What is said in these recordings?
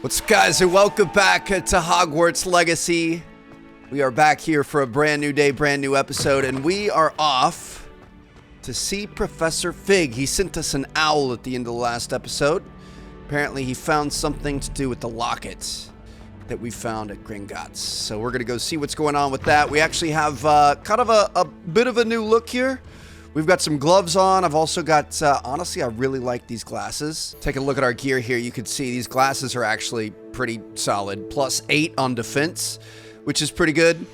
What's up, guys, and welcome back to Hogwarts Legacy. We are back here for a brand new day, brand new episode, and we are off to see Professor Fig. He sent us an owl at the end of the last episode. Apparently, he found something to do with the locket that we found at Gringotts. So we're going to go see what's going on with that. We actually have kind of a bit of a new look here. We've got some gloves on. I've also got, honestly, I really like these glasses. Take a look at our gear here. You can see these glasses are actually pretty solid. +8 on defense, which is pretty good.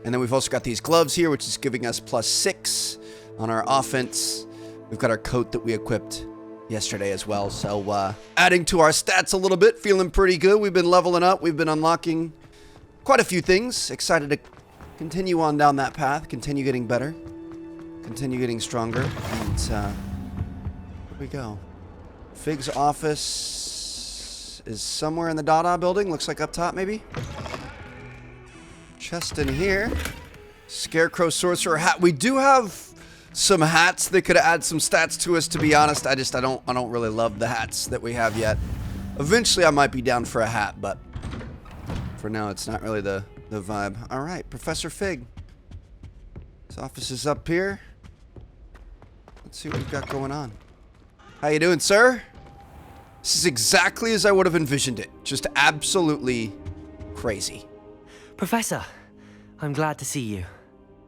And then we've also got these gloves here, which is giving us +6 on our offense. We've got our coat that we equipped yesterday as well. So adding to our stats a little bit, feeling pretty good. We've been leveling up. We've been unlocking quite a few things. Excited to continue on down that path, continue getting better. Continue getting stronger, and here we go. Fig's office is somewhere in the Dada building. Looks like up top, maybe. Chest in here. Scarecrow Sorcerer hat. We do have some hats that could add some stats to us. To be honest, I don't really love the hats that we have yet. Eventually, I might be down for a hat, but for now, it's not really the vibe. All right, Professor Fig. His office is up here. Let's see what we've got going on. How you doing, sir? This is exactly as I would have envisioned it. Just absolutely crazy. Professor, I'm glad to see you.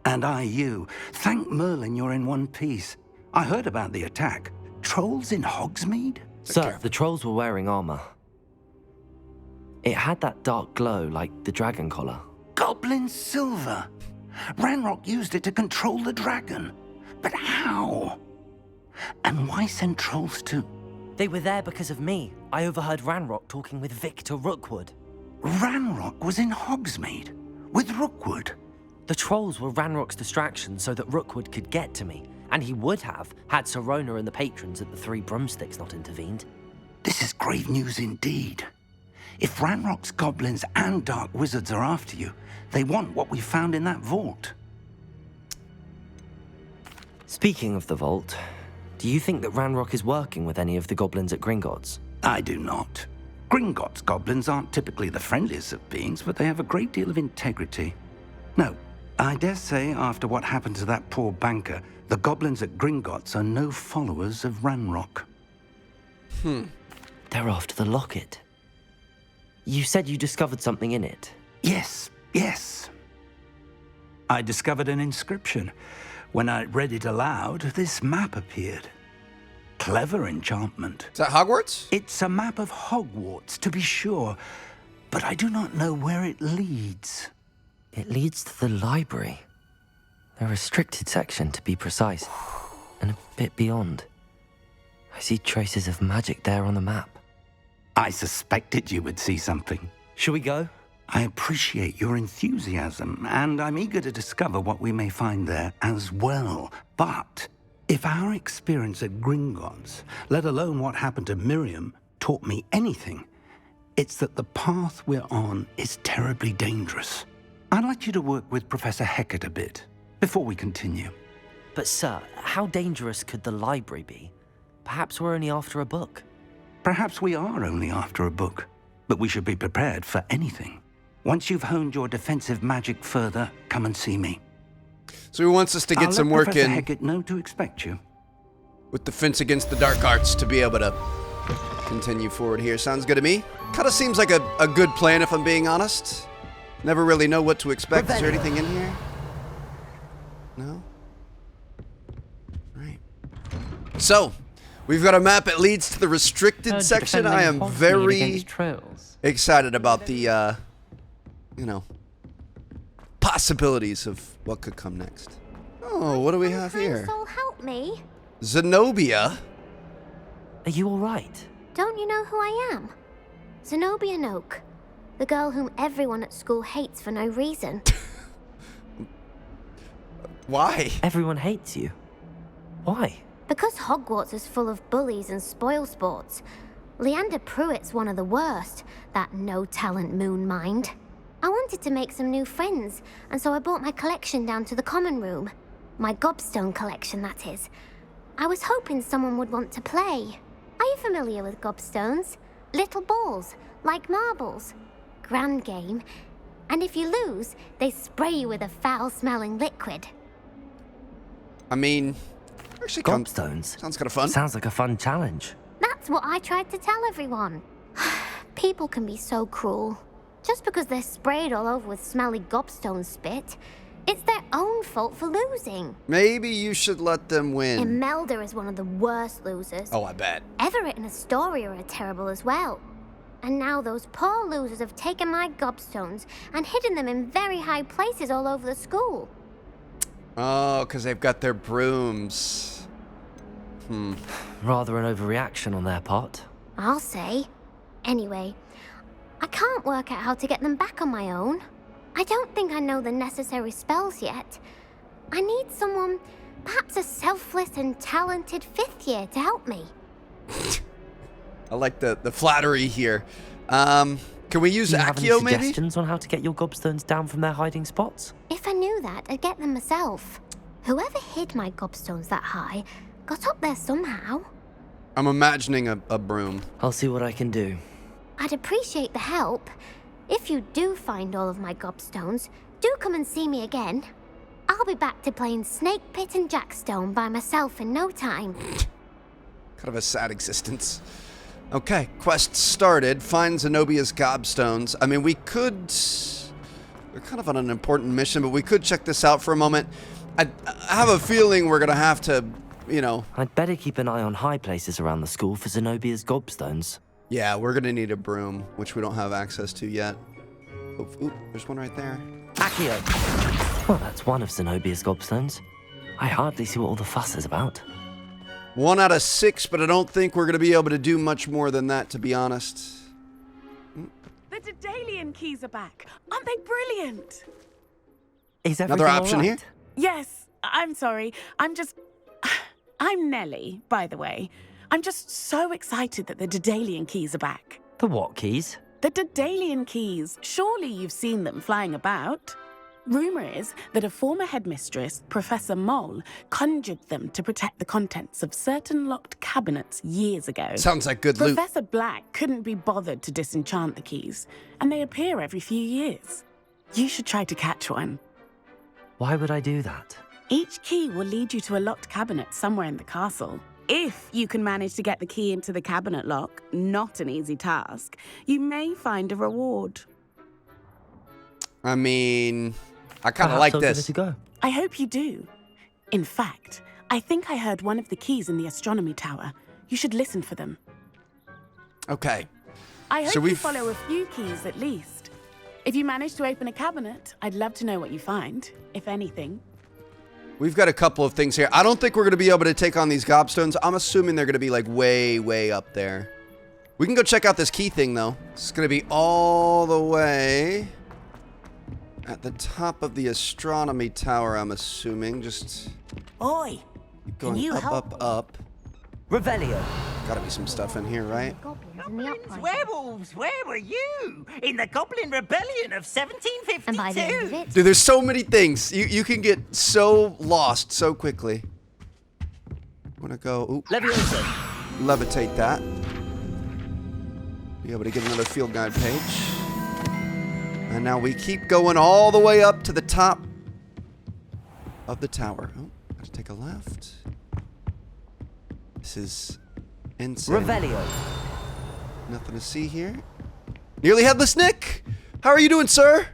And I you. Thank Merlin you're in one piece. I heard about the attack. Trolls in Hogsmeade? Sir, the trolls were wearing armor. It had that dark glow like the dragon collar. Goblin silver. Ranrock used it to control the dragon. But how? And why send trolls to... They were there because of me. I overheard Ranrock talking with Victor Rookwood. Ranrock was in Hogsmeade with Rookwood. The trolls were Ranrock's distraction so that Rookwood could get to me. And he would have, had Sirona and the patrons at the Three Broomsticks not intervened. This is grave news indeed. If Ranrock's goblins and dark wizards are after you, they want what we found in that vault. Speaking of the vault, do you think that Ranrock is working with any of the goblins at Gringotts? I do not. Gringotts goblins aren't typically the friendliest of beings, but they have a great deal of integrity. No, I dare say after what happened to that poor banker, the goblins at Gringotts are no followers of Ranrock. They're after the locket. You said you discovered something in it. Yes. I discovered an inscription. When I read it aloud, this map appeared. Clever enchantment. Is that Hogwarts? It's a map of Hogwarts, to be sure, but I do not know where it leads. It leads to the library. A restricted section, to be precise, and a bit beyond. I see traces of magic there on the map. I suspected you would see something. Shall we go? I appreciate your enthusiasm, and I'm eager to discover what we may find there as well. But if our experience at Gringotts, let alone what happened to Miriam, taught me anything, it's that the path we're on is terribly dangerous. I'd like you to work with Professor Hecat a bit before we continue. But sir, how dangerous could the library be? Perhaps we're only after a book. Perhaps we are only after a book, but we should be prepared for anything. Once you've honed your defensive magic further, come and see me. So he wants us to get some work in. I'll let Professor Hecat know to expect you. With Defense Against the Dark Arts to be able to continue forward here. Sounds good to me. Kind of seems like a good plan, if I'm being honest. Never really know what to expect. Is there anything in here? No? Right. So, we've got a map that leads to the restricted section. I am very excited about the, possibilities of what could come next. Oh, what do we have here? Soul, help me. Zenobia? Are you all right? Don't you know who I am? Zenobia Noak. The girl whom everyone at school hates for no reason. Why? Everyone hates you. Why? Because Hogwarts is full of bullies and spoilsports. Leander Pruitt's one of the worst, that no-talent moon mind. I wanted to make some new friends, and so I brought my collection down to the common room. My gobstone collection, that is. I was hoping someone would want to play. Are you familiar with gobstones? Little balls, like marbles. Grand game. And if you lose, they spray you with a foul-smelling liquid. I mean, actually, Gobstones? sounds kind of fun. Sounds like a fun challenge. That's what I tried to tell everyone. People can be so cruel. Just because they're sprayed all over with smelly gobstone spit, it's their own fault for losing. Maybe you should let them win. Imelda is one of the worst losers. Oh, I bet. Everett and Astoria are terrible as well. And now those poor losers have taken my gobstones and hidden them in very high places all over the school. Oh, because they've got their brooms. Rather an overreaction on their part. I'll say. Anyway, I can't work out how to get them back on my own. I don't think I know the necessary spells yet. I need someone, perhaps a selfless and talented 5th year to help me. I like the flattery here. Can we use Do you have any Accio, maybe? suggestions on how to get your gobstones down from their hiding spots? If I knew that, I'd get them myself. Whoever hid my gobstones that high got up there somehow. I'm imagining a broom. I'll see what I can do. I'd appreciate the help. If you do find all of my gobstones, do come and see me again. I'll be back to playing Snake Pit and Jackstone by myself in no time. Kind of a sad existence. Okay, quest started. Find Zenobia's gobstones. I mean, we could... We're kind of on an important mission, but we could check this out for a moment. I have a feeling we're going to have to, you know... I'd better keep an eye on high places around the school for Zenobia's gobstones. Yeah, we're going to need a broom, which we don't have access to yet. Oop, there's one right there. Accio! Well, that's one of Zenobia's gobstones. I hardly see what all the fuss is about. 1 out of 6, but I don't think we're going to be able to do much more than that, to be honest. The Daedalian keys are back. Aren't they brilliant? Is everything Another option all here? right? Yes, I'm sorry. I'm Nellie, by the way. I'm just so excited that the Daedalian keys are back. The what keys? The Daedalian keys. Surely you've seen them flying about. Rumour is that a former headmistress, Professor Moll, conjured them to protect the contents of certain locked cabinets years ago. Sounds like good loot. Professor Black couldn't be bothered to disenchant the keys, and they appear every few years. You should try to catch one. Why would I do that? Each key will lead you to a locked cabinet somewhere in the castle. If you can manage to get the key into the cabinet lock, not an easy task, you may find a reward. I mean, I kind of Perhaps like I'll give this. it a go. I hope you do. In fact, I think I heard one of the keys in the astronomy tower. You should listen for them. Okay. I hope So you we've- follow a few keys at least. If you manage to open a cabinet, I'd love to know what you find, if anything. We've got a couple of things here. I don't think we're going to be able to take on these gobstones. I'm assuming they're going to be like way, way up there. We can go check out this key thing, though. It's going to be all the way at the top of the astronomy tower, I'm assuming. Just Oi, keep going you up, help? up. Revelio! Gotta be some stuff in here, right? Goblins in the Goblins, upright. werewolves, where were you? In the Goblin Rebellion of 1752? And by the end of it, Dude, there's so many things. You can get so lost so quickly. I'm gonna go... Ooh, Leviosa! levitate that. Be able to get another field guide page. And now we keep going all the way up to the top of the tower. Oh, gotta take a left. This is insane. Revelio! Nothing to see here. Nearly Headless Nick! How are you doing, sir?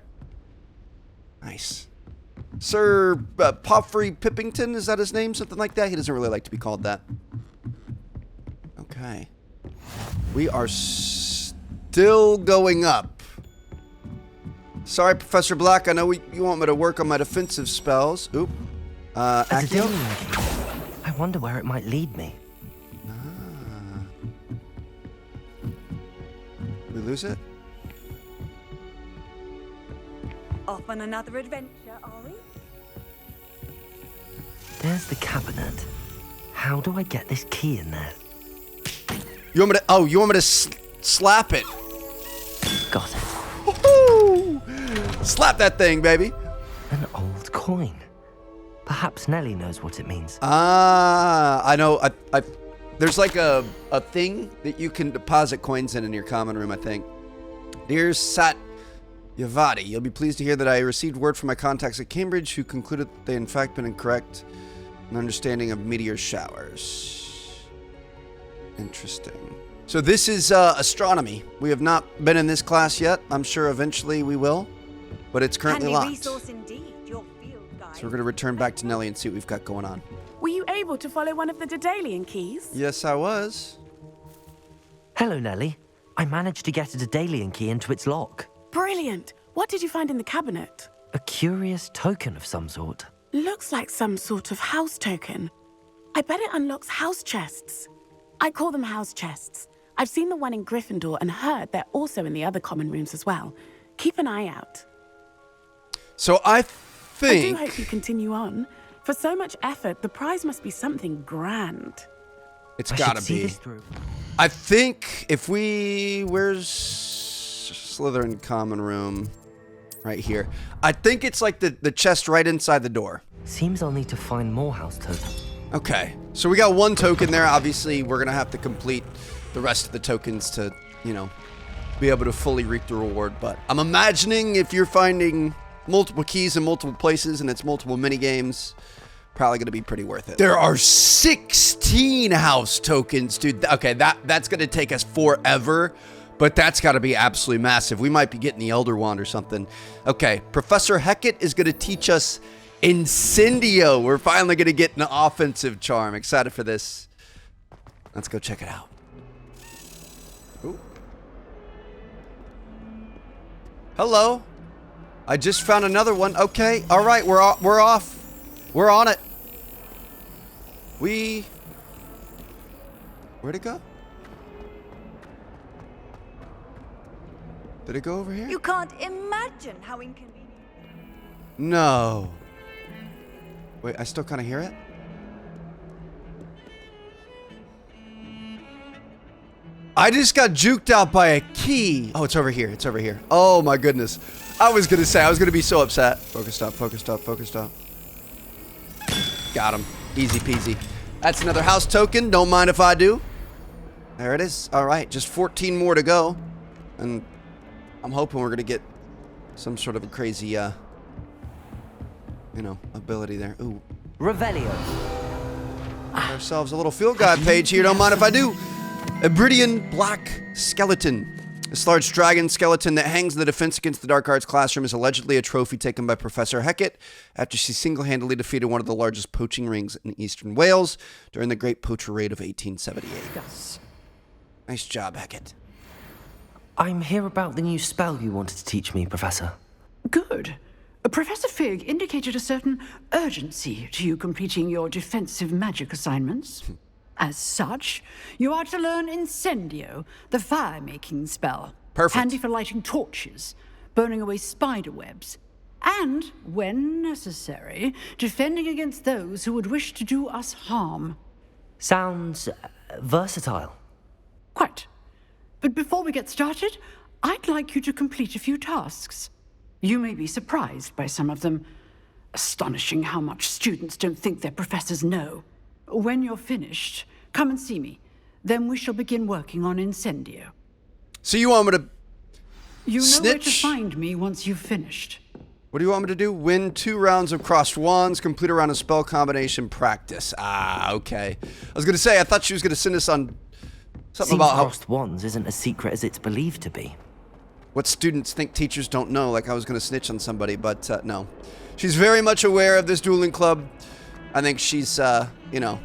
Nice. Sir Poffrey Pippington, is that his name? Something like that? He doesn't really like to be called that. Okay. We are still going up. Sorry, Professor Black. I know you want me to work on my defensive spells. Oop. A Accio? Daedalian key. I wonder where it might lead me. We lose it? Off on another adventure, are we? There's the cabinet. How do I get this key in there? You want me to... Oh, you want me to slap it? Got it. Woohoo! Slap that thing, baby. An old coin. Perhaps Nellie knows what it means. Ah, I know. There's like a thing that you can deposit coins in your common room, I think. Dear Sat Yavadi, you'll be pleased to hear that I received word from my contacts at Cambridge who concluded that they in fact been incorrect in understanding of meteor showers. Interesting. So this is astronomy. We have not been in this class yet. I'm sure eventually we will, but it's currently Handy locked. resource indeed, your field guide. So we're going to return back to Nellie and see what we've got going on. Were you able to follow one of the Daedalian keys? Yes, I was. Hello, Nellie. I managed to get a Daedalian key into its lock. Brilliant. What did you find in the cabinet? A curious token of some sort. Looks like some sort of house token. I bet it unlocks house chests. I call them house chests. I've seen the one in Gryffindor and heard they're also in the other common rooms as well. Keep an eye out. So I think... I do hope you continue on. For so much effort, the prize must be something grand. It's I gotta should see be. this through. I think if we... Where's Slytherin common room? Right here. I think it's like the chest right inside the door. Seems I'll need to find more house tokens. Okay. So we got one token there. Obviously, we're going to have to complete the rest of the tokens to, you know, be able to fully reap the reward. But I'm imagining if you're finding multiple keys in multiple places and it's multiple mini games, probably going to be pretty worth it. There are 16 house tokens, dude. Okay, that's going to take us forever, but that's got to be absolutely massive. We might be getting the Elder Wand or something. Okay, Professor Hecat is going to teach us Incendio. We're finally going to get an offensive charm. Excited for this. Let's go check it out. Ooh. Hello. I just found another one. Okay. All right. We're off. We're on it. Where'd it go? Did it go over here? You can't imagine how inconvenient. No. Wait, I still kind of hear it. I just got juked out by a key. Oh, it's over here. It's over here. Oh my goodness. I was going to be so upset. Focused up, focused up, focused up. Got him. Easy peasy. That's another house token. Don't mind if I do. There it is. All right. Just 14 more to go. And I'm hoping we're going to get some sort of a crazy, you know, ability there. Ooh. Revelio. Got ourselves a little field guide page here. Don't mind if I do. A Bridian black skeleton. This large dragon skeleton that hangs in the Defense Against the Dark Arts classroom is allegedly a trophy taken by Professor Hecat after she single-handedly defeated one of the largest poaching rings in eastern Wales during the Great Poacher Raid of 1878. Yes. Nice job, Hecat. I'm here about the new spell you wanted to teach me, Professor. Good. Professor Fig indicated a certain urgency to you completing your defensive magic assignments. As such, you are to learn Incendio, the fire-making spell. Perfect. Handy for lighting torches, burning away spider webs, and, when necessary, defending against those who would wish to do us harm. Sounds versatile. Quite. But before we get started, I'd like you to complete a few tasks. You may be surprised by some of them. Astonishing how much students don't think their professors know. When you're finished, come and see me. Then we shall begin working on Incendio. So you want me to You know where to snitch? find me once you've finished. What do you want me to do? Win 2 rounds of crossed wands, complete a round of spell combination practice. Ah, okay. I was going to say, I thought she was going to send us on something Seems about how crossed wands isn't as secret as it's believed to be. what students think teachers don't know, like I was going to snitch on somebody, but no. She's very much aware of this dueling club. I think she's, you know,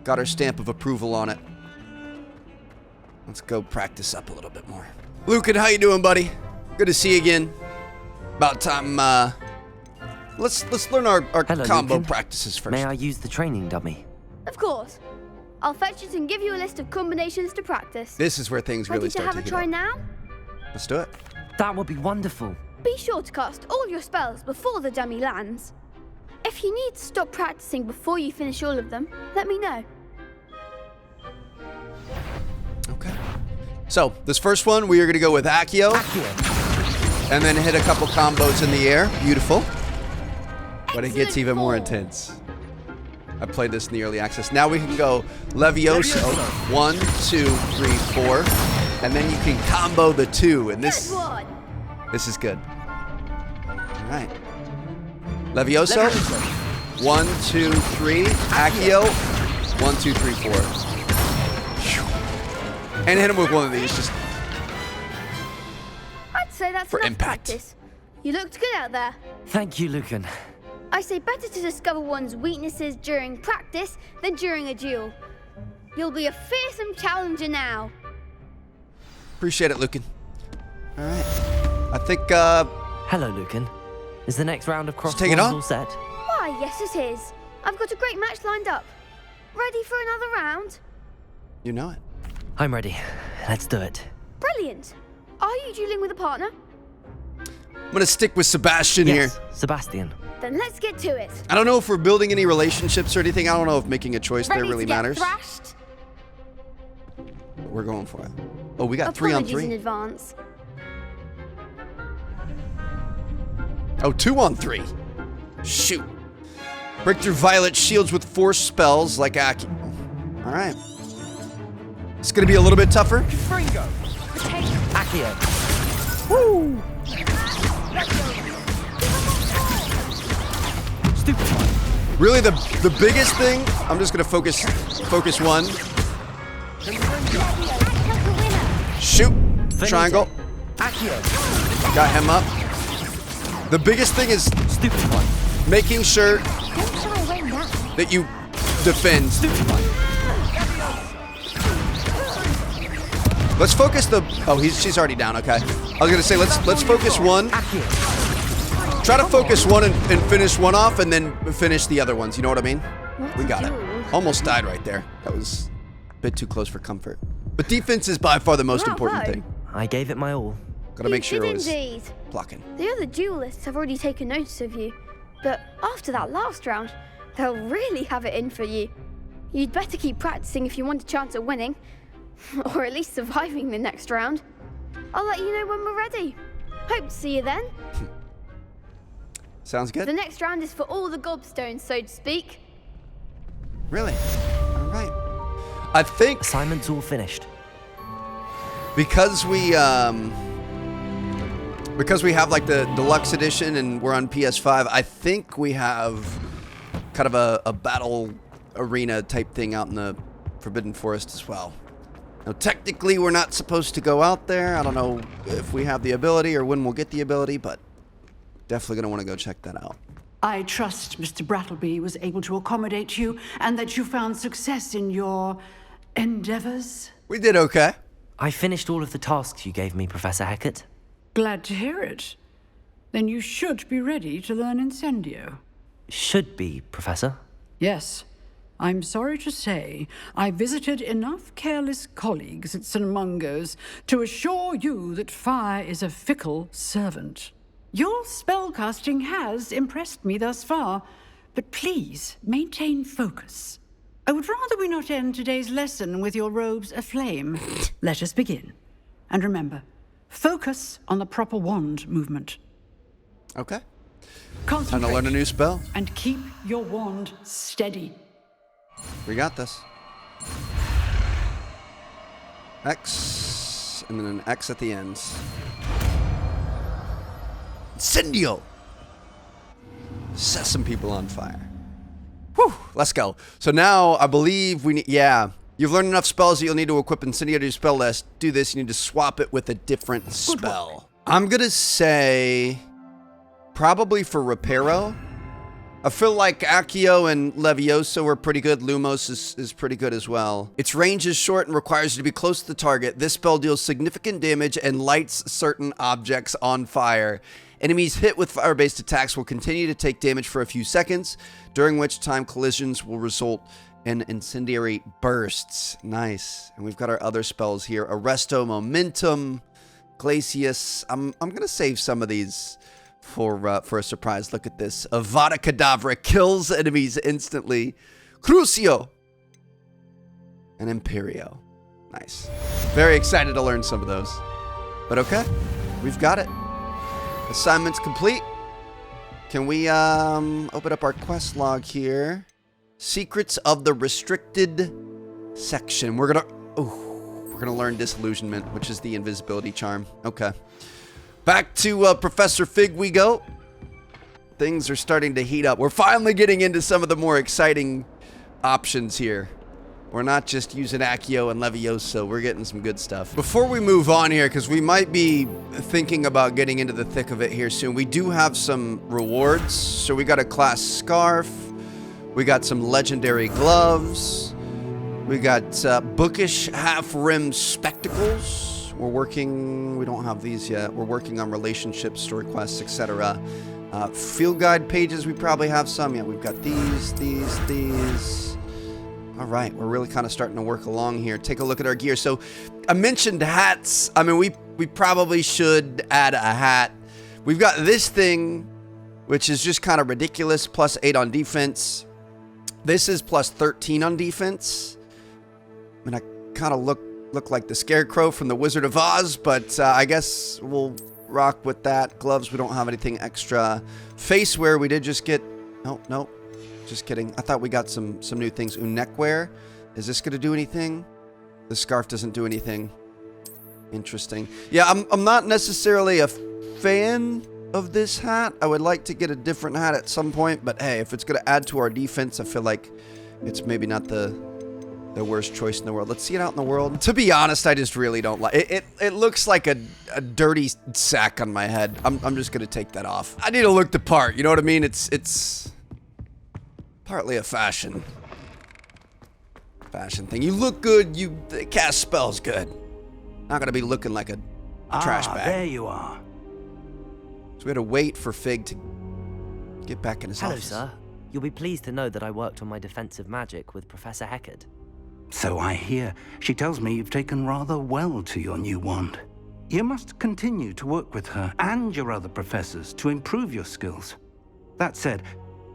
got her stamp of approval on it. Let's go practice up a little bit more. Lucan, how you doing, buddy? Good to see you again. About time, let's learn our Hello, combo Lucan. practices first. May I use the training dummy? Of course. I'll fetch it and give you a list of combinations to practice. This is where things really Ready to start have to a heat try up. now? Let's do it. That would be wonderful. Be sure to cast all your spells before the dummy lands. If you need to stop practicing before you finish all of them, let me know. Okay. So, this first one, we are going to go with Accio. And then hit a couple combos in the air. Beautiful. But it gets even more intense. I played this in the early access. Now we can go Levioso. 1, 2, 3, 4. And then you can combo the 2, and Good this is good. All right. Levioso. 1, 2, 3. Accio. 1, 2, 3, 4. And hit him with one of these, just I'd say that's for enough impact. practice. You looked good out there. Thank you, Lucan. I say better to discover one's weaknesses during practice than during a duel. You'll be a fearsome challenger now. Appreciate it, Lucan. All right. I think, Hello, Lucan. Is the next round of cross take it on. all set? Why, yes it is. I've got a great match lined up. Ready for another round? you know it. I'm ready. Let's do it. Brilliant. Are you dueling with a partner? I'm gonna stick with Sebastian here. Sebastian. Then let's get to it. I don't know if we're building any relationships or anything. I don't know if making a choice there really to get matters. thrashed? We're going for it. Oh, we got 3 on Apologies in 3. advance. Oh, 2 on 3. Shoot. Break through violet shields with force spells like Aki. All right. It's gonna be a little bit tougher. Fringo. Accio. Woo! Stupid one. Really, the biggest thing. I'm just gonna focus one. Shoot. Finito. Triangle. Accio. Got him up. The biggest thing is Stupid one. making sure Don't shy away now. that you defend. Stupid one. Let's focus the. Oh, she's already down. Okay. I was gonna say let's focus one. Accio. Try to focus one and finish one off, and then finish the other ones. You know what I mean? We got it. Almost died right there. That was a bit too close for comfort. But defense is by far the most important Bravo. thing. I gave it my all. Gotta make sure You it did was indeed. blocking. The other duelists have already taken notice of you, but after that last round, they'll really have it in for you. You'd better keep practicing if you want a chance at winning, or at least surviving the next round. I'll let you know when we're ready. Hope to see you then. Sounds good. The next round is for all the gobstones, so to speak. Really? All right. I think Assignment's all finished. because we have like the deluxe edition and we're on PS5, I think we have kind of a battle arena type thing out in the Forbidden Forest as well. Now, technically, we're not supposed to go out there. I don't know if we have the ability or when we'll get the ability, but definitely going to want to go check that out. I trust Mr. Brattleby was able to accommodate you and that you found success in your endeavors. We did okay. I finished all of the tasks you gave me, Professor Hecat. Glad to hear it. Then you should be ready to learn Incendio. Should be, Professor. Yes. I'm sorry to say, I visited enough careless colleagues at St. Mungo's to assure you that fire is a fickle servant. Your spellcasting has impressed me thus far, but please maintain focus. I would rather we not end today's lesson with your robes aflame. Let us begin. And remember, focus on the proper wand movement. Okay. Concentrate. Time to learn a new spell. And keep your wand steady. We got this. X, and then an X at the ends. Incendio! Set some people on fire. Whew, let's go. So now, I believe we need, you've learned enough spells that you'll need to equip Incendio to your spell list. Do this, you need to swap it with a different spell. I'm gonna say, probably for Reparo. I feel like Accio and Levioso are pretty good. Lumos is pretty good as well. Its range is short and requires you to be close to the target. This spell deals significant damage and lights certain objects on fire. Enemies hit with fire-based attacks will continue to take damage for a few seconds, during which time collisions will result in incendiary bursts. Nice. And we've got our other spells here. Arresto, Momentum, Glacius. I'm gonna save some of these for a surprise. Look at this. Avada Kedavra kills enemies instantly. Crucio and Imperio. Nice. Very excited to learn some of those. But okay, we've got it. Assignment's complete. Can we open up our quest log here? Secrets of the Restricted Section. We're gonna We're going to learn Disillusionment, which is the invisibility charm. Okay. Back to Professor Fig we go. Things are starting to heat up. We're finally getting into some of the more exciting options here. We're not just using Accio and Levioso. We're getting some good stuff. Before we move on here, because we might be thinking about getting into the thick of it here soon, we do have some rewards. So we got a class scarf. We got some legendary gloves. We got bookish half-rim spectacles. We're working... We don't have these yet. We're working on relationships, story quests, etc. Field guide pages, we probably have some. Yeah, we've got these. All right, we're really kind of starting to work along here. Take a look at our gear. So I mentioned hats. I mean, we probably should add a hat. We've got this thing, which is just kind of ridiculous, plus 8 on defense. This is plus 13 on defense. I mean, I kind of look like the Scarecrow from the Wizard of Oz, but I guess we'll rock with that. Gloves, we don't have anything extra. Face wear, we did just get... No. Just kidding. I thought we got some new things. Ooh, neckwear. Is this going to do anything? The scarf doesn't do anything. Interesting. Yeah, I'm not necessarily a fan of this hat. I would like to get a different hat at some point, but hey, if it's going to add to our defense, I feel like it's maybe not the worst choice in the world. Let's see it out in the world. To be honest, I just really don't like it. It looks like a dirty sack on my head. I'm just going to take that off. I need to look the part. You know what I mean? It's partly a fashion thing. You look good, you cast spells good. Not gonna be looking like a trash bag. There you are. So we had to wait for Fig to get back in his office. Hello, sir. You'll be pleased to know that I worked on my defensive magic with Professor Hecat. So I hear. She tells me you've taken rather well to your new wand. You must continue to work with her and your other professors to improve your skills. That said,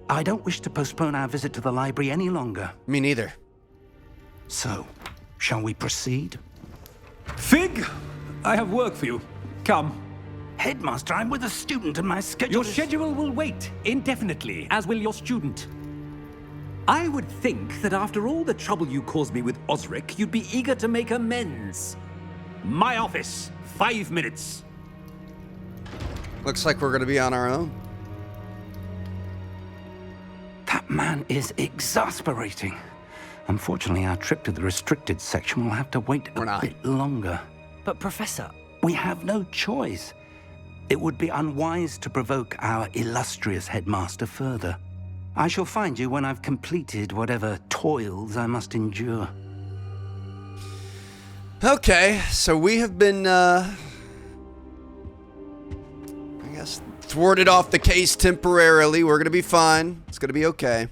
I don't wish to postpone our visit to the library any longer. Me neither. So, shall we proceed? Fig, I have work for you. Come. Headmaster, I'm with a student and my schedule Your schedule will wait indefinitely, as will your student. I would think that after all the trouble you caused me with Osric, you'd be eager to make amends. My office, 5 minutes. Looks like we're going to be on our own. That man is exasperating. Unfortunately, our trip to the restricted section will have to wait a bit longer. But Professor... We have no choice. It would be unwise to provoke our illustrious headmaster further. I shall find you when I've completed whatever toils I must endure. Okay, so we have been, I guess, thwarted off the case temporarily. We're going to be fine. It's going to be okay.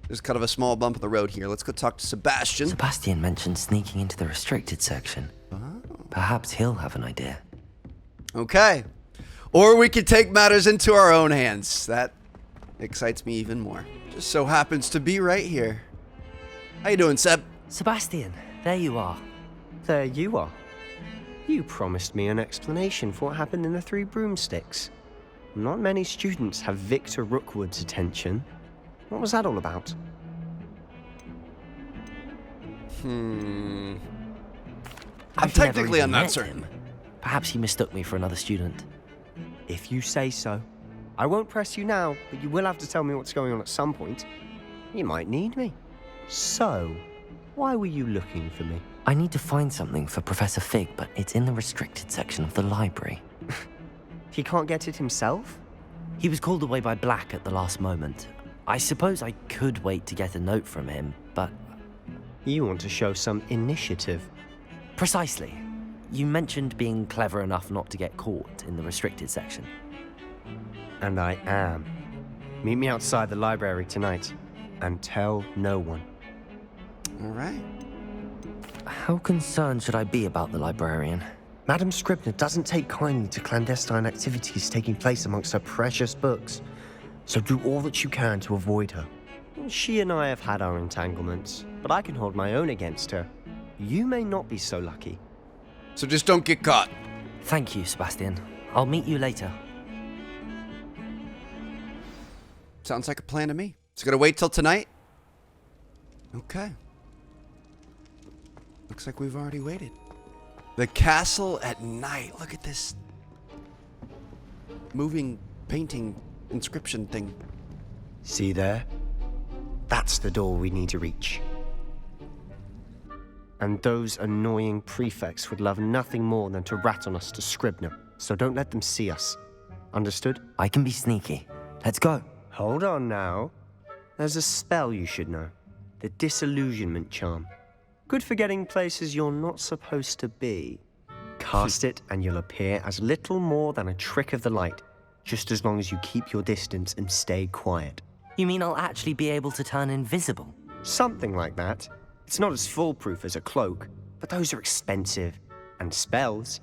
There's kind of a small bump in the road here. Let's go talk to Sebastian. Sebastian mentioned sneaking into the restricted section. Oh. Perhaps he'll have an idea. Okay. Or we could take matters into our own hands. That excites me even more. Just so happens to be right here. How you doing, Seb? Sebastian, there you are. There you are. You promised me an explanation for what happened in the Three Broomsticks. Not many students have Victor Rookwood's attention. What was that all about? I'm technically uncertain. Perhaps he mistook me for another student. If you say so. I won't press you now, but you will have to tell me what's going on at some point. You might need me. So, why were you looking for me? I need to find something for Professor Fig, but it's in the restricted section of the library. He can't get it himself? He was called away by Black at the last moment. I suppose I could wait to get a note from him, but... You want to show some initiative. Precisely. You mentioned being clever enough not to get caught in the restricted section. And I am. Meet me outside the library tonight, and tell no one. All right. How concerned should I be about the librarian? Madam Scribner doesn't take kindly to clandestine activities taking place amongst her precious books, so do all that you can to avoid her. She and I have had our entanglements, but I can hold my own against her. You may not be so lucky. So just don't get caught. Thank you, Sebastian. I'll meet you later. Sounds like a plan to me. So gonna wait till tonight? Okay. Looks like we've already waited. The castle at night. Look at this moving painting inscription thing. See there? That's the door we need to reach. And those annoying prefects would love nothing more than to rat on us to Scribner, so don't let them see us. Understood? I can be sneaky. Let's go. Hold on now. There's a spell you should know. The Disillusionment Charm. Good for getting places you're not supposed to be. Cast it and you'll appear as little more than a trick of the light, just as long as you keep your distance and stay quiet. You mean I'll actually be able to turn invisible? Something like that. It's not as foolproof as a cloak, but those are expensive. And spells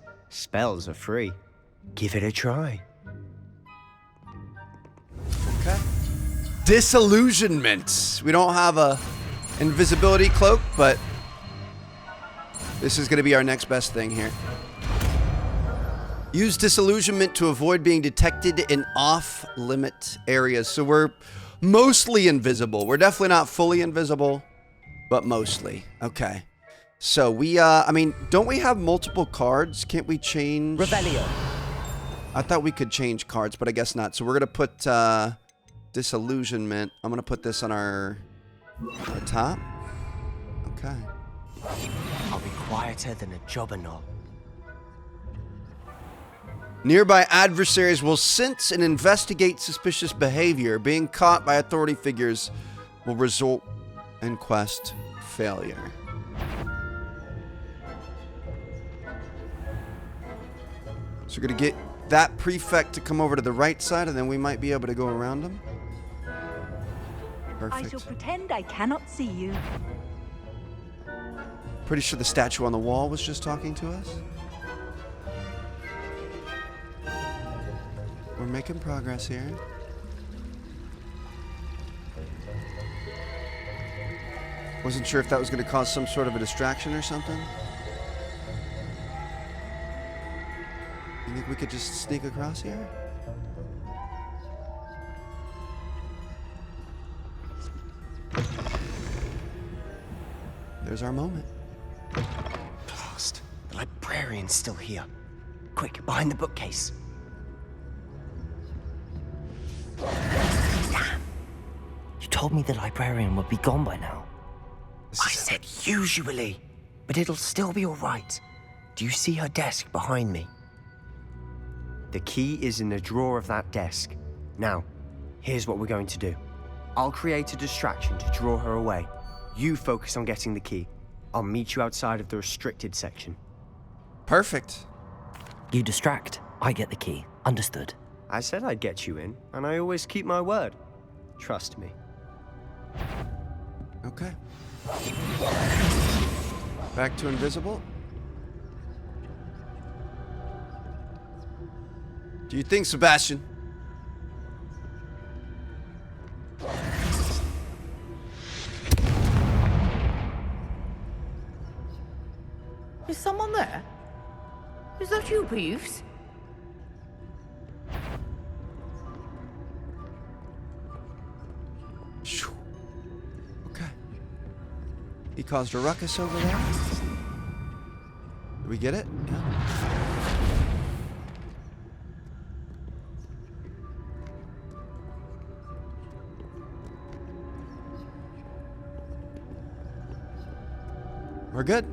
are free. Give it a try. Okay. Disillusionment. We don't have a invisibility cloak, but this is going to be our next best thing here. Use disillusionment to avoid being detected in off-limit areas. So we're mostly invisible. We're definitely not fully invisible, but mostly. Okay. So we, I mean, don't we have multiple cards? Can't we change? Revelio. I thought we could change cards, but I guess not. So we're going to put disillusionment. I'm going to put this on our top. Okay. I'll be quieter than a jobberknoll. Nearby adversaries will sense and investigate suspicious behavior. Being caught by authority figures will result in quest failure. So we're going to get that prefect to come over to the right side, and then we might be able to go around him. Perfect. I shall pretend I cannot see you. Pretty sure the statue on the wall was just talking to us. We're making progress here. Wasn't sure if that was going to cause some sort of a distraction or something. You think we could just sneak across here? There's our moment. Blast. The librarian's still here. Quick, behind the bookcase. Damn. You told me the librarian would be gone by now. I said usually, but it'll still be all right. Do you see her desk behind me? The key is in the drawer of that desk. Now, here's what we're going to do. I'll create a distraction to draw her away. You focus on getting the key. I'll meet you outside of the restricted section. Perfect. You distract, I get the key. Understood. I said I'd get you in, and I always keep my word. Trust me. Okay. Back to invisible. Do you think, Sebastian? Is someone there? Is that you, Peeves? Okay. He caused a ruckus over there. Did we get it? Yeah. We're good.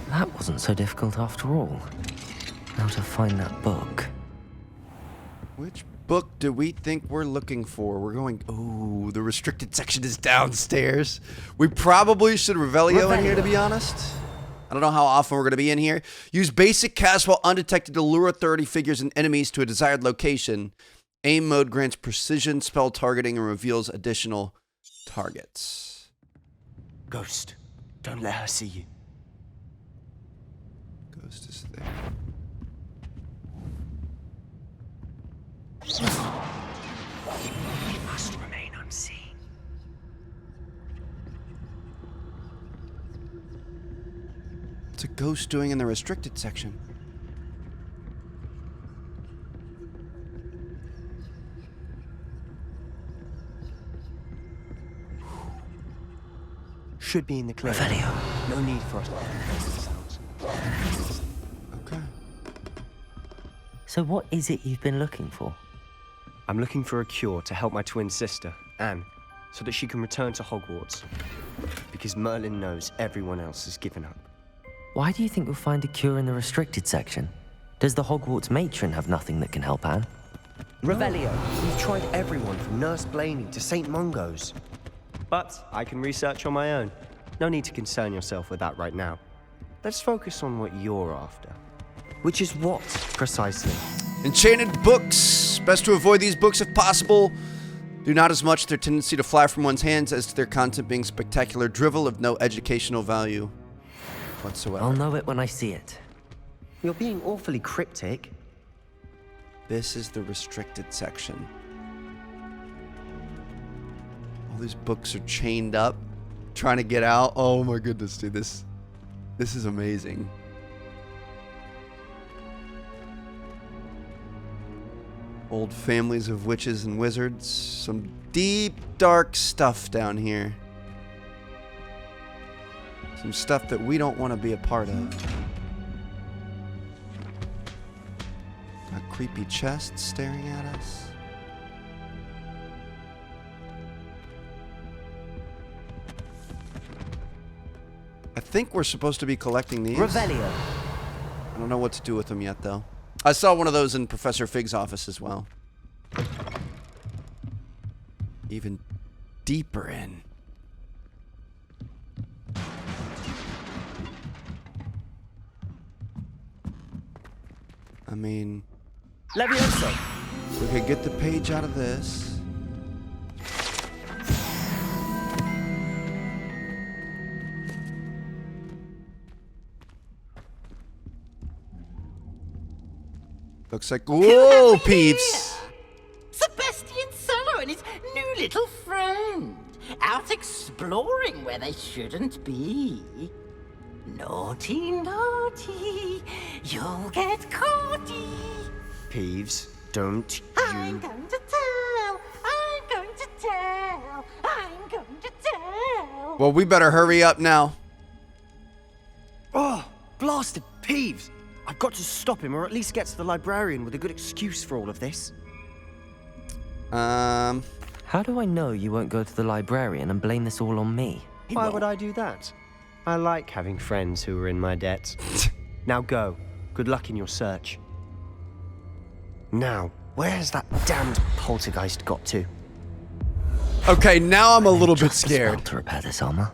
That wasn't so difficult after all. Now to find that book. Which book do we think we're looking for? We're going... Oh, the restricted section is downstairs. We probably should Revelio in here, to be honest. I don't know how often we're going to be in here. Use basic cast while undetected to lure authority figures and enemies to a desired location. Aim mode grants precision spell targeting and reveals additional targets. Ghost, don't let her see you. Ghost is there. You must remain unseen. What's a ghost doing in the restricted section? should be in the clear. Revelio. No need for us to make sounds. Okay. So what is it you've been looking for? I'm looking for a cure to help my twin sister, Anne, so that she can return to Hogwarts. Because Merlin knows everyone else has given up. Why do you think you'll find a cure in the restricted section? Does the Hogwarts matron have nothing that can help Anne? Revelio, we've tried everyone from Nurse Blaney to St. Mungo's. But I can research on my own. No need to concern yourself with that right now. Let's focus on what you're after. Which is what, precisely? Enchanted books. Best to avoid these books if possible. Due not as much their tendency to fly from one's hands as to their content being spectacular drivel of no educational value whatsoever. I'll know it when I see it. You're being awfully cryptic. This is the restricted section. All these books are chained up, trying to get out. Oh my goodness, dude, this is amazing. Old families of witches and wizards. Some deep, dark stuff down here. Some stuff that we don't want to be a part of. Got creepy chests staring at us. I think we're supposed to be collecting these. Revelio. I don't know what to do with them yet, though. I saw one of those in Professor Fig's office as well. Even deeper in. I mean, Levioso. we could get the page out of this. Looks like, whoa, peeps! Sebastian Solo and his new little friend. Out exploring where they shouldn't be. Naughty, naughty. You'll get caughty. Peeves, don't I'm you... going to tell. I'm going to tell. I'm going to tell. Well, we better hurry up now. Oh, blasted Peeves! I've got to stop him, or at least get to the librarian with a good excuse for all of this. How do I know you won't go to the librarian and blame this all on me? Why would I do that? I like having friends who are in my debt. Now go. Good luck in your search. Now, where's that damned poltergeist got to? Okay, now I'm a little bit scared. To repair this armor.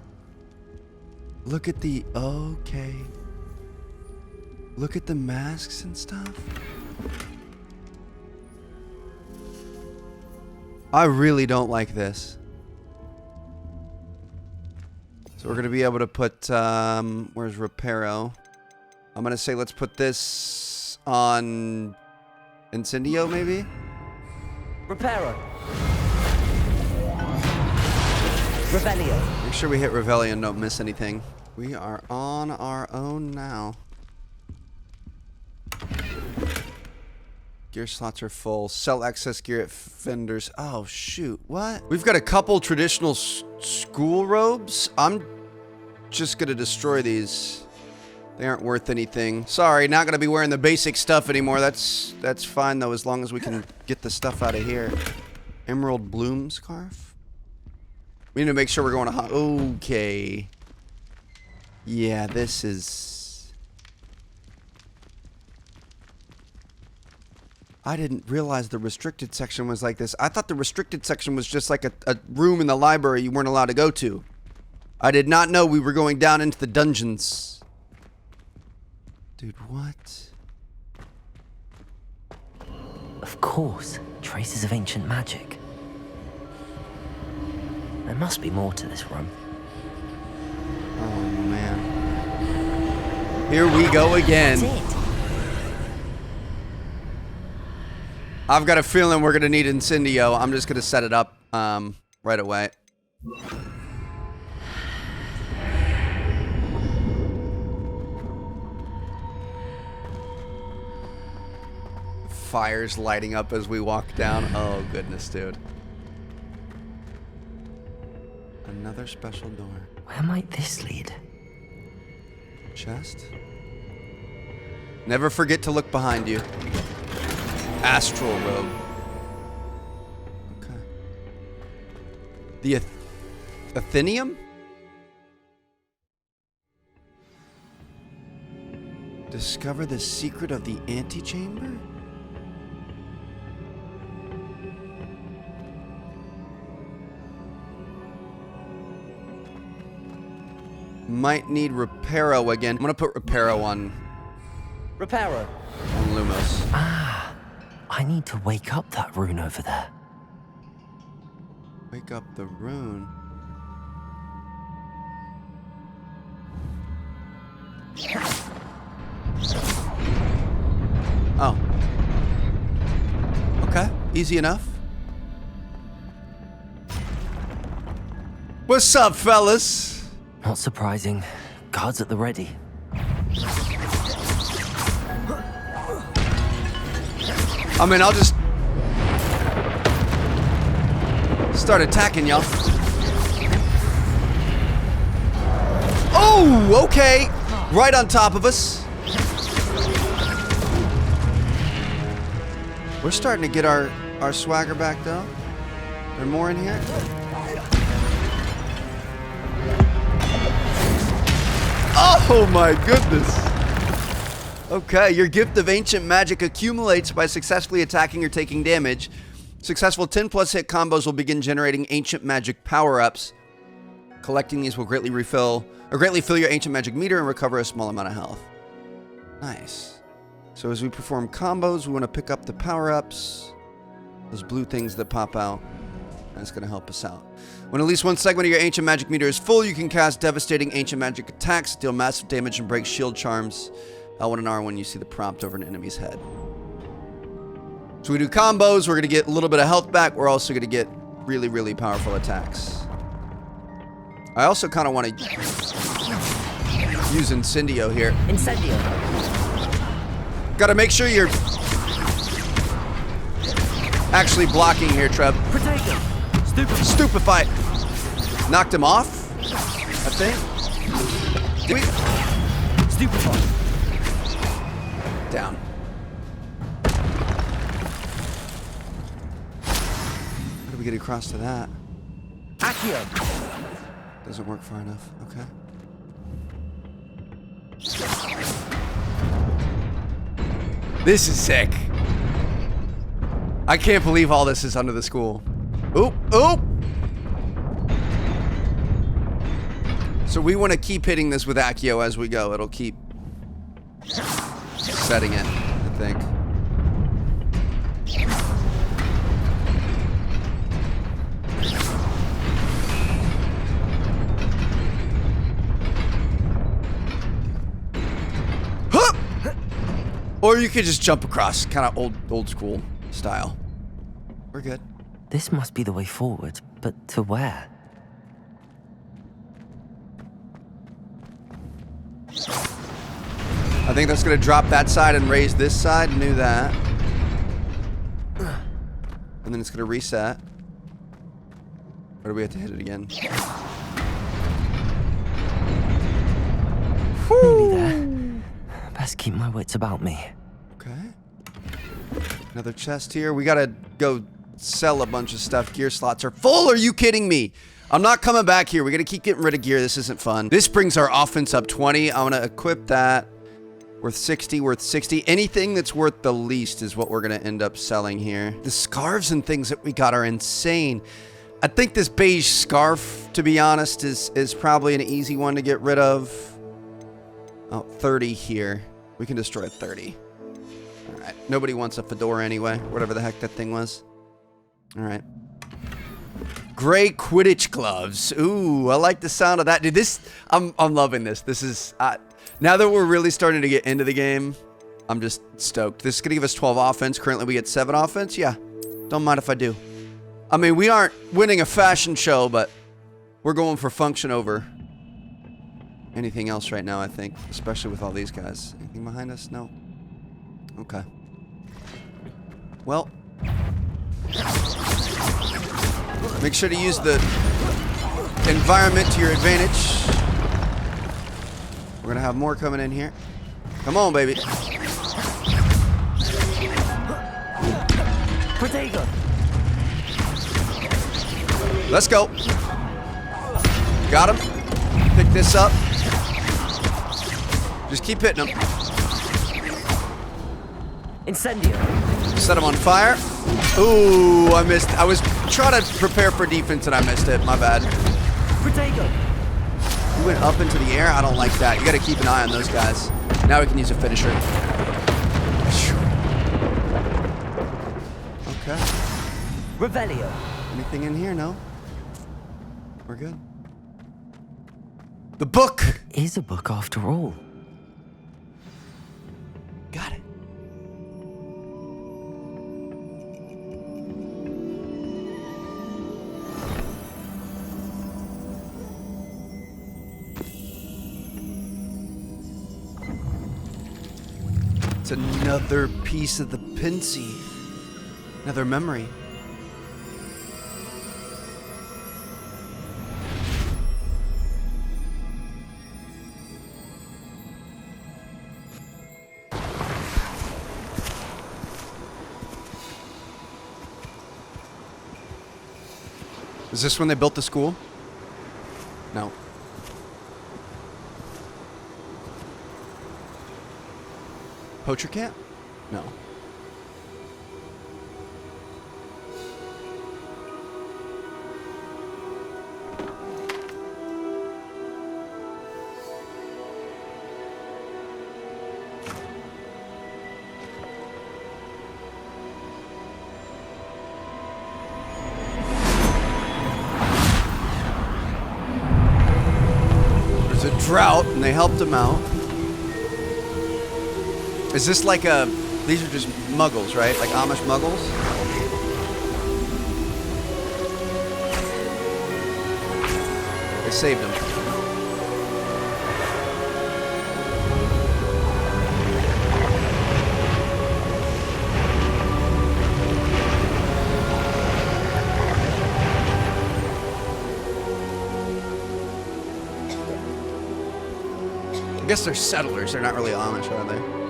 Look at the... Okay. Look at the masks and stuff. I really don't like this. So we're going to be able to put... where's Reparo? I'm going to say let's put this on... Incendio, maybe? Reparo. Revelio. Make sure we hit Revelio and don't miss anything. We are on our own now. Gear slots are full. Sell excess gear at vendors. Oh, shoot. What? We've got a couple traditional school robes. I'm just going to destroy these. They aren't worth anything. Sorry, not going to be wearing the basic stuff anymore. That's fine, though, as long as we can get the stuff out of here. Emerald Bloom scarf. We need to make sure we're going to... Okay. Yeah, this is... I didn't realize the restricted section was like this. I thought the restricted section was just like a room in the library you weren't allowed to go to. I did not know we were going down into the dungeons. Dude, what? Of course, traces of ancient magic. There must be more to this room. Oh, man. Here we go again. That's it. I've got a feeling we're going to need Incendio. I'm just going to set it up right away. Fire's lighting up as we walk down. Oh, goodness, dude. Another special door. Where might this lead? Chest. Never forget to look behind you. Astral robe. Okay. The Athenium? Discover the secret of the Antechamber? Might need Reparo again. I'm gonna put Reparo on Lumos. Ah, I need to wake up that rune over there. Wake up the rune. Oh. Okay, easy enough. What's up, fellas? Not surprising. Guards at the ready. I mean, I'll just start attacking y'all. Oh, okay. Right on top of us. We're starting to get our swagger back, though. There more in here? Oh my goodness. Okay, your gift of ancient magic accumulates by successfully attacking or taking damage. Successful 10+ hit combos will begin generating ancient magic power-ups. Collecting these will greatly fill your ancient magic meter and recover a small amount of health. Nice. So as we perform combos, we want to pick up the power-ups. Those blue things that pop out. That's going to help us out. When at least one segment of your ancient magic meter is full, you can cast devastating ancient magic attacks, deal massive damage, and break shield charms. L1 and R when you see the prompt over an enemy's head. So we do combos, we're going to get a little bit of health back. We're also going to get really, really powerful attacks. I also kind of want to use Incendio here. Incendio. Got to make sure you're actually blocking here, Trev. Protect him. Stupefy. Knocked him off, I think. Did we? Stupefy. Down. How do we get across to that? Accio. Doesn't work far enough. Okay. This is sick. I can't believe all this is under the school. Oop, oop. So we want to keep hitting this with Accio as we go. It'll keep setting it, I think. Huh! Or you could just jump across, kind of old school style. We're good. This must be the way forward, but to where? I think that's going to drop that side and raise this side. Knew that. And then it's going to reset. Or do we have to hit it again? Nearly there. Best keep my wits about me. Okay. Another chest here. We got to go sell a bunch of stuff. Gear slots are full. Are you kidding me? I'm not coming back here. We got to keep getting rid of gear. This isn't fun. This brings our offense up 20. I'm going to equip that. Worth 60, worth 60. Anything that's worth the least is what we're going to end up selling here. The scarves and things that we got are insane. I think this beige scarf, to be honest, is probably an easy one to get rid of. Oh, 30 here. We can destroy 30. All right. Nobody wants a fedora anyway. Whatever the heck that thing was. All right. Gray Quidditch gloves. Ooh, I like the sound of that. Dude, this, I'm loving this. This is, now that we're really starting to get into the game, I'm just stoked. This is going to give us 12 offense. Currently, we get 7 offense. Yeah, don't mind if I do. I mean, we aren't winning a fashion show, but we're going for function over anything else right now, I think. Especially with all these guys. Anything behind us? No. Okay. Well. Make sure to use the environment to your advantage. We're gonna have more coming in here. Come on, baby. Protego. Let's go. Got him. Pick this up. Just keep hitting him. Incendio. Set him on fire. Ooh, I missed. I was trying to prepare for defense and I missed it. My bad. Protego. You went up into the air? I don't like that. You gotta keep an eye on those guys. Now we can use a finisher. Okay. Revelio. Anything in here? No? We're good. The book! Is a book after all. Got it. It's another piece of the Pinsy. Another memory. Is this when they built the school? No. Poacher camp? No. There's a drought and they helped him out. Is this like a... These are just muggles, right? Like Amish muggles? They saved him. I guess they're settlers. They're not really Amish, are they?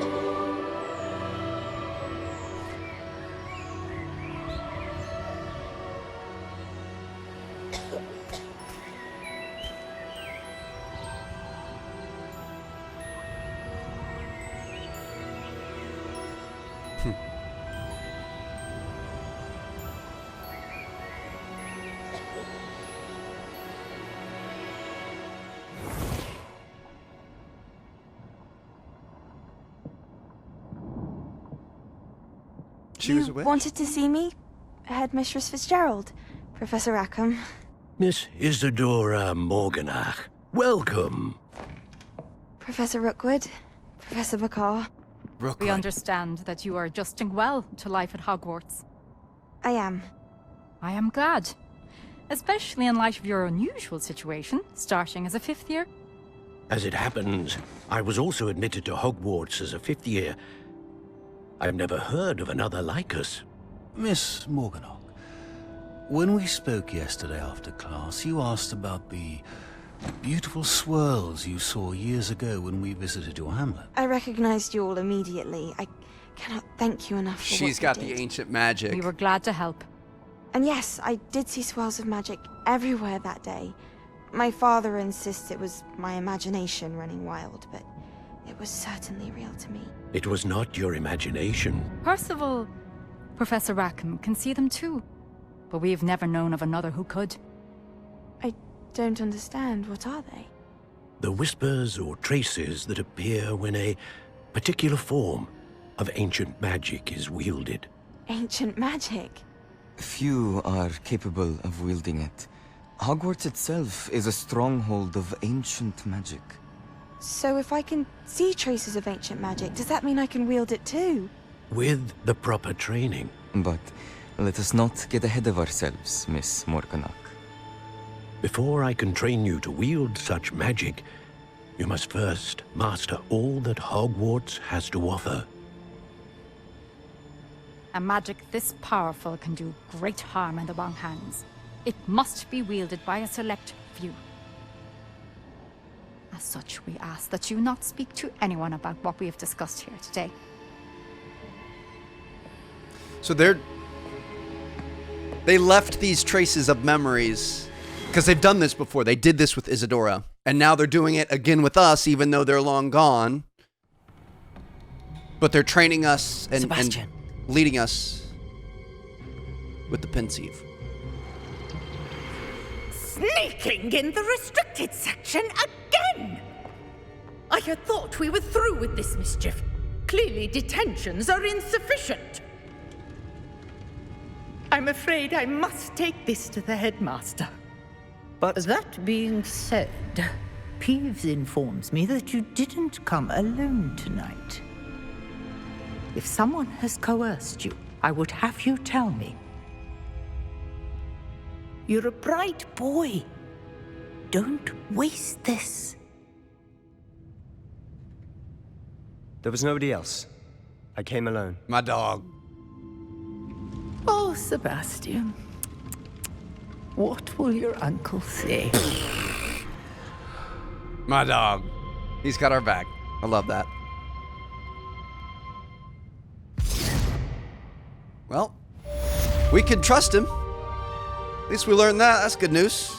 You wanted to see me? Headmistress Fitzgerald, Professor Rackham. Miss Isadora Morganach, welcome. Professor Rookwood, Professor McCaw. We understand that you are adjusting well to life at Hogwarts. I am. I am glad. Especially in light of your unusual situation, starting as a 5th year. As it happens, I was also admitted to Hogwarts as a 5th year. I've never heard of another like us. Miss Morganach, when we spoke yesterday after class, you asked about the beautiful swirls you saw years ago when we visited your hamlet. I recognized you all immediately. I cannot thank you enough for She's got the ancient magic. We were glad to help. And yes, I did see swirls of magic everywhere that day. My father insists it was my imagination running wild, but it was certainly real to me. It was not your imagination. Percival, Professor Rackham can see them too. But we've never known of another who could. I don't understand. What are they? The whispers or traces that appear when a particular form of ancient magic is wielded. Ancient magic? Few are capable of wielding it. Hogwarts itself is a stronghold of ancient magic. So if I can see traces of ancient magic, does that mean I can wield it too? With the proper training. But let us not get ahead of ourselves, Miss Morganach. Before I can train you to wield such magic, you must first master all that Hogwarts has to offer. A magic this powerful can do great harm in the wrong hands. It must be wielded by a select few. As such, we ask that you not speak to anyone about what we have discussed here today. So they left these traces of memories because they've done this before. They did this with Isadora, and now they're doing it again with us, even though they're long gone. But they're training us and leading us with the pensieve. Sneaking in the restricted section again! I had thought we were through with this mischief. Clearly detentions are insufficient. I'm afraid I must take this to the headmaster. But that being said, Peeves informs me that you didn't come alone tonight. If someone has coerced you, I would have you tell me. You're a bright boy. Don't waste this. There was nobody else. I came alone. My dog. Oh, Sebastian. What will your uncle say? My dog. He's got our back. I love that. Well, we can trust him. At least we learned that. That's good news.